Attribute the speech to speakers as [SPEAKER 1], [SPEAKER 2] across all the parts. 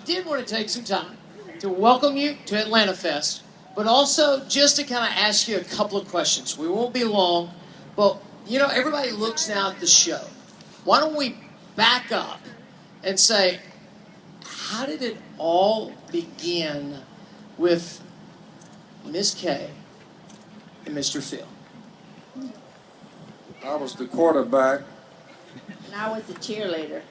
[SPEAKER 1] did want to take some time to welcome you to Atlanta Fest, but also just to kind of ask you a couple of questions. We won't be long, but you know, everybody looks now at the show. Why don't we back up and say, how did it all begin with Miss Kay and Mr. Phil?
[SPEAKER 2] I was the quarterback.
[SPEAKER 3] And I was the cheerleader.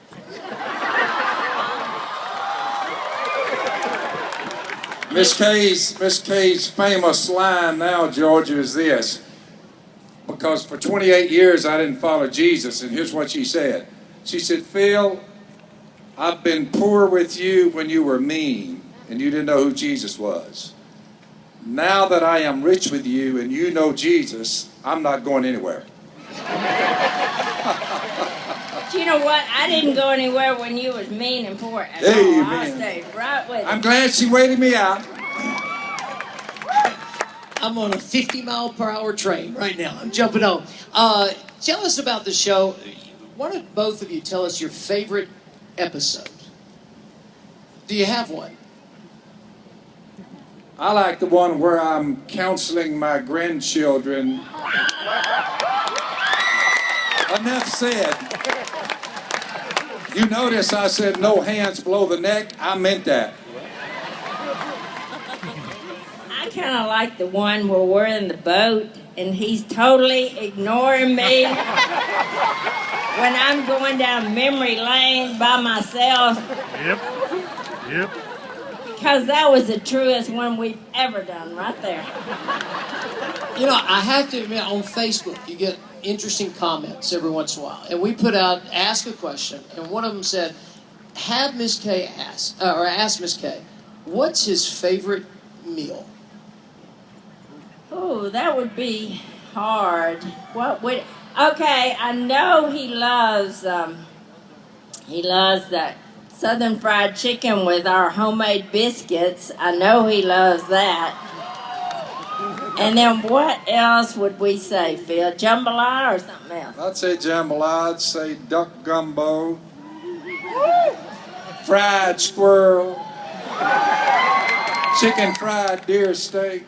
[SPEAKER 2] Miss Kay's famous line now, Georgia, is this. Because for 28 years I didn't follow Jesus, and here's what she said. She said, Phil, I've been poor with you when you were mean, and you didn't know who Jesus was. Now that I am rich with you and you know Jesus, I'm not going anywhere.
[SPEAKER 3] Do you know what? I didn't go anywhere when you was mean and poor at all. I stayed right with you.
[SPEAKER 2] I'm glad she waited me out.
[SPEAKER 1] I'm on a 50-mile-per-hour train right now. I'm jumping on. Tell us about the show. Why don't both of you tell us your favorite episode? Do you have one?
[SPEAKER 2] I like the one where I'm counseling my grandchildren. Enough said. You notice I said no hands below the neck. I meant that.
[SPEAKER 3] I kind of like the one where we're in the boat and he's totally ignoring me when I'm going down memory lane by myself.
[SPEAKER 4] Yep.
[SPEAKER 3] Because that was the truest one we've ever done right there.
[SPEAKER 1] You know, I have to admit, on Facebook, you get interesting comments every once in a while. And we put out, ask a question, and one of them said, have Miss Kay ask Miss Kay, what's his favorite meal?
[SPEAKER 3] Oh, that would be hard. Okay, I know he loves that Southern fried chicken with our homemade biscuits. I know he loves that. And then what else would we say, Phil? Jambalaya or something else?
[SPEAKER 2] I'd say jambalaya. I'd say duck gumbo. Fried squirrel. Chicken fried deer steak.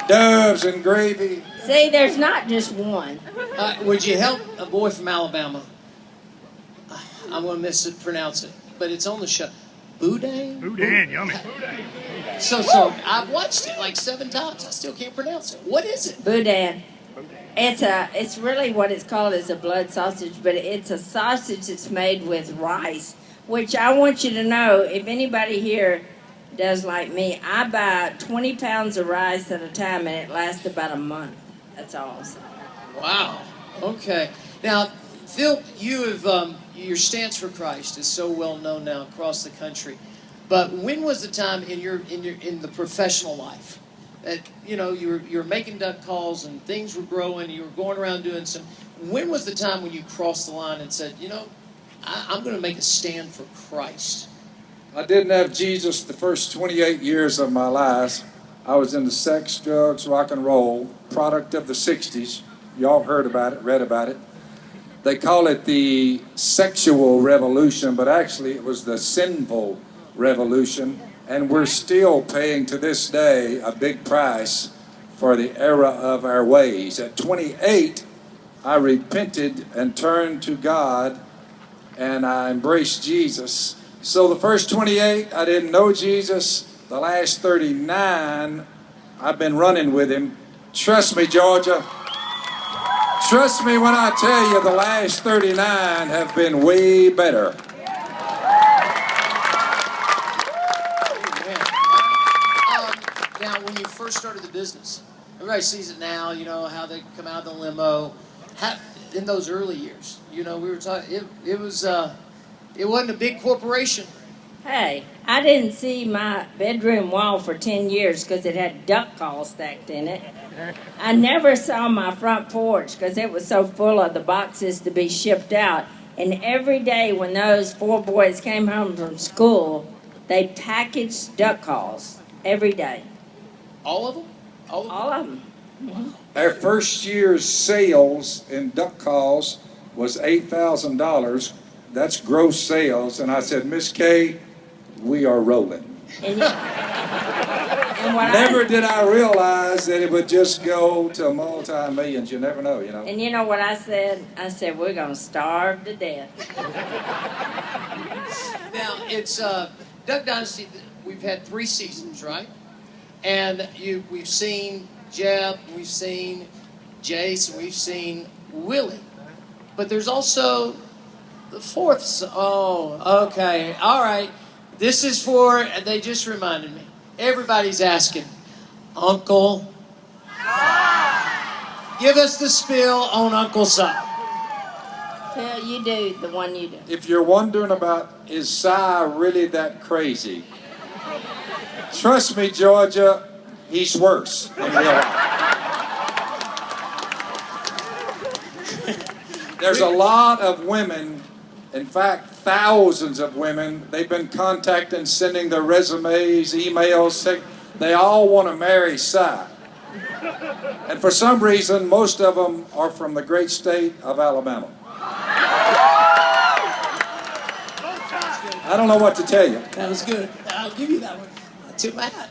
[SPEAKER 2] Doves and gravy.
[SPEAKER 3] See, there's not just one.
[SPEAKER 1] Would you help a boy from Alabama? I'm going to mispronounce it, but it's on the show. Boudin?
[SPEAKER 4] Boudin, yummy.
[SPEAKER 1] So sorry. I've watched it like 7 times. I still can't pronounce it. What is it?
[SPEAKER 3] Boudin. It's really what it's called is a blood sausage, but it's a sausage that's made with rice, which I want you to know, if anybody here does like me, I buy 20 pounds of rice at a time, and it lasts about a month. That's all.
[SPEAKER 1] Wow. Okay. Now, Phil, you have your stance for Christ is so well known now across the country. But when was the time in the professional life that you were making duck calls and things were growing, and you were going around doing some? When was the time when you crossed the line and said, I'm going to make a stand for Christ?
[SPEAKER 2] I didn't have Jesus the first 28 years of my life. I was into sex, drugs, rock and roll, product of the 60s. Y'all heard about it, read about it. They call it the sexual revolution, but actually it was the sinful revolution. And we're still paying to this day a big price for the era of our ways. At 28, I repented and turned to God, and I embraced Jesus. So the first 28, I didn't know Jesus. The last 39, I've been running with him. Trust me, Georgia. Trust me when I tell you the last 39 have been way better.
[SPEAKER 1] Now, when you first started the business, everybody sees it now, how they come out of the limo. In those early years, we were talking, it wasn't a big corporation.
[SPEAKER 3] Hey, I didn't see my bedroom wall for 10 years because it had duck calls stacked in it. I never saw my front porch because it was so full of the boxes to be shipped out. And every day when those 4 boys came home from school, they packaged duck calls every day.
[SPEAKER 1] All of them?
[SPEAKER 3] All of them.
[SPEAKER 1] Mm-hmm.
[SPEAKER 2] Our first year's sales in duck calls was $8,000. That's gross sales. And I said, Miss Kay, we are rolling.
[SPEAKER 3] And, and what
[SPEAKER 2] Never did I realize that it would just go to multi-millions. You never know, you know.
[SPEAKER 3] And you know what I said? I said, we're going to starve to death.
[SPEAKER 1] Now, it's Duck Dynasty, we've had 3 seasons, right? And we've seen Jeb, we've seen Jace, we've seen Willie. But there's also the 4th. Oh, okay. All right. This is for, they just reminded me. Everybody's asking, Uncle, give us the spill on Uncle Si.
[SPEAKER 3] Phil, you do the one you do.
[SPEAKER 2] If you're wondering about, is Si really that crazy? Trust me, Georgia, he's worse in real life. There's a lot of women, in fact, thousands of women, they've been contacting, sending their resumes, emails, they all want to marry Si. And for some reason, most of them are from the great state of Alabama. I don't know what to tell you.
[SPEAKER 1] That was good. I'll give you that one. Not too bad.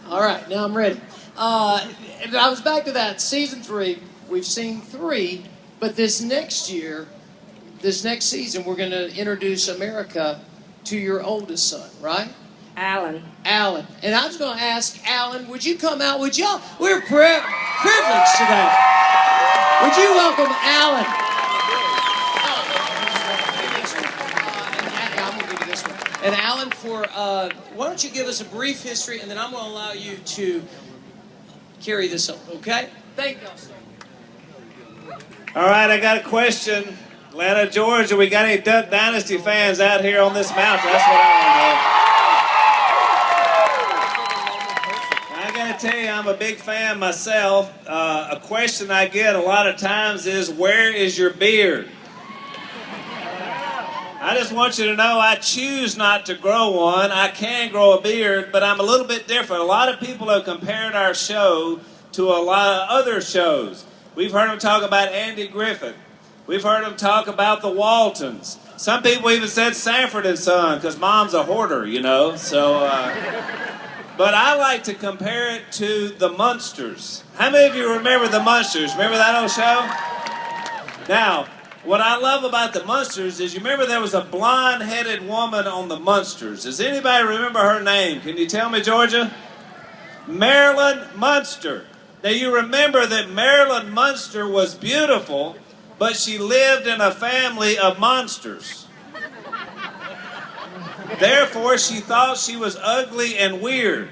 [SPEAKER 1] All right, now I'm ready. And I was back to that. Season 3, we've seen 3, but this next season, we're going to introduce America to your oldest son, right?
[SPEAKER 3] Alan.
[SPEAKER 1] Alan. And I was going to ask Alan, would you come out? Would y'all? We're privileged today. Would you welcome Alan? I'm going to give you this one. And Alan, why don't you give us a brief history, and then I'm going to allow you to carry this up, okay? Thank you.
[SPEAKER 5] All right, I got a question. Atlanta, Georgia, we got any Duck Dynasty fans out here on this mountain? That's what I want to know. I got to tell you, I'm a big fan myself. A question I get a lot of times is, where is your beard? I just want you to know I choose not to grow one. I can grow a beard, but I'm a little bit different. A lot of people have compared our show to a lot of other shows. We've heard them talk about Andy Griffith. We've heard them talk about the Waltons. Some people even said Sanford and Son, because Mom's a hoarder, you know. So, but I like to compare it to the Munsters. How many of you remember the Munsters? Remember that old show? Now, what I love about the Munsters is, you remember there was a blonde-headed woman on the Munsters. Does anybody remember her name? Can you tell me, Georgia? Marilyn Munster. Now, you remember that Marilyn Munster was beautiful, but she lived in a family of monsters. Therefore, she thought she was ugly and weird.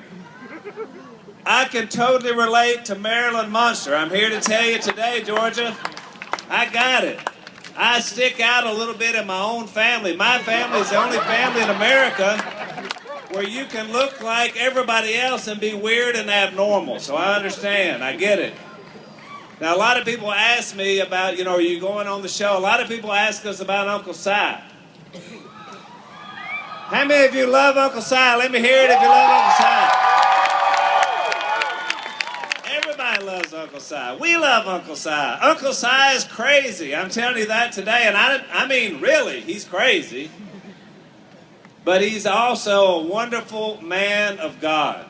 [SPEAKER 5] I can totally relate to Marilyn Munster. I'm here to tell you today, Georgia, I got it. I stick out a little bit in my own family. My family is the only family in America where you can look like everybody else and be weird and abnormal. So I understand. I get it. Now, a lot of people ask me about, are you going on the show? A lot of people ask us about Uncle Si. How many of you love Uncle Si? Let me hear it if you love Uncle Si. Everybody loves Uncle Si. We love Uncle Si. Uncle Si is crazy. I'm telling you that today. And I mean, really, he's crazy. But he's also a wonderful man of God.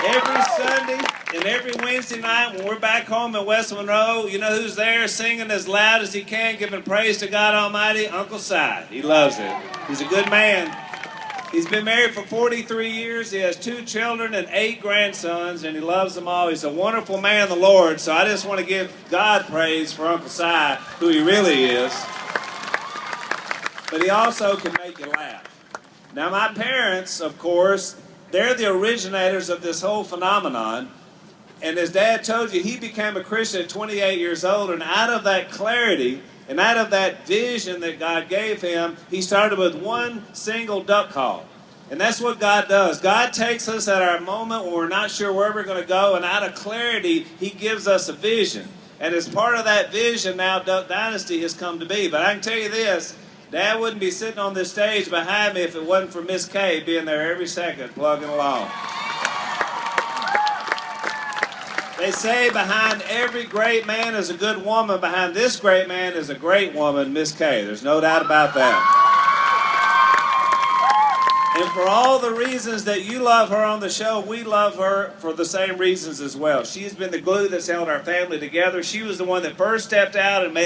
[SPEAKER 5] Every Sunday and every Wednesday night when we're back home in West Monroe, you know who's there singing as loud as he can, giving praise to God Almighty? Uncle Si. He loves it. He's a good man. He's been married for 43 years. He has 2 children and 8 grandsons, and he loves them all. He's a wonderful man of the Lord, so I just want to give God praise for Uncle Si, who he really is. But he also can make you laugh. Now, my parents, of course, they're the originators of this whole phenomenon. And as Dad told you, he became a Christian at 28 years old. And out of that clarity and out of that vision that God gave him, he started with one single duck call. And that's what God does. God takes us at our moment when we're not sure where we're going to go. And out of clarity, he gives us a vision. And as part of that vision, now Duck Dynasty has come to be. But I can tell you this. Dad wouldn't be sitting on this stage behind me if it wasn't for Miss Kay being there every second, plugging along. They say behind every great man is a good woman. Behind this great man is a great woman, Miss Kay. There's no doubt about that. And for all the reasons that you love her on the show, we love her for the same reasons as well. She's been the glue that's held our family together. She was the one that first stepped out and made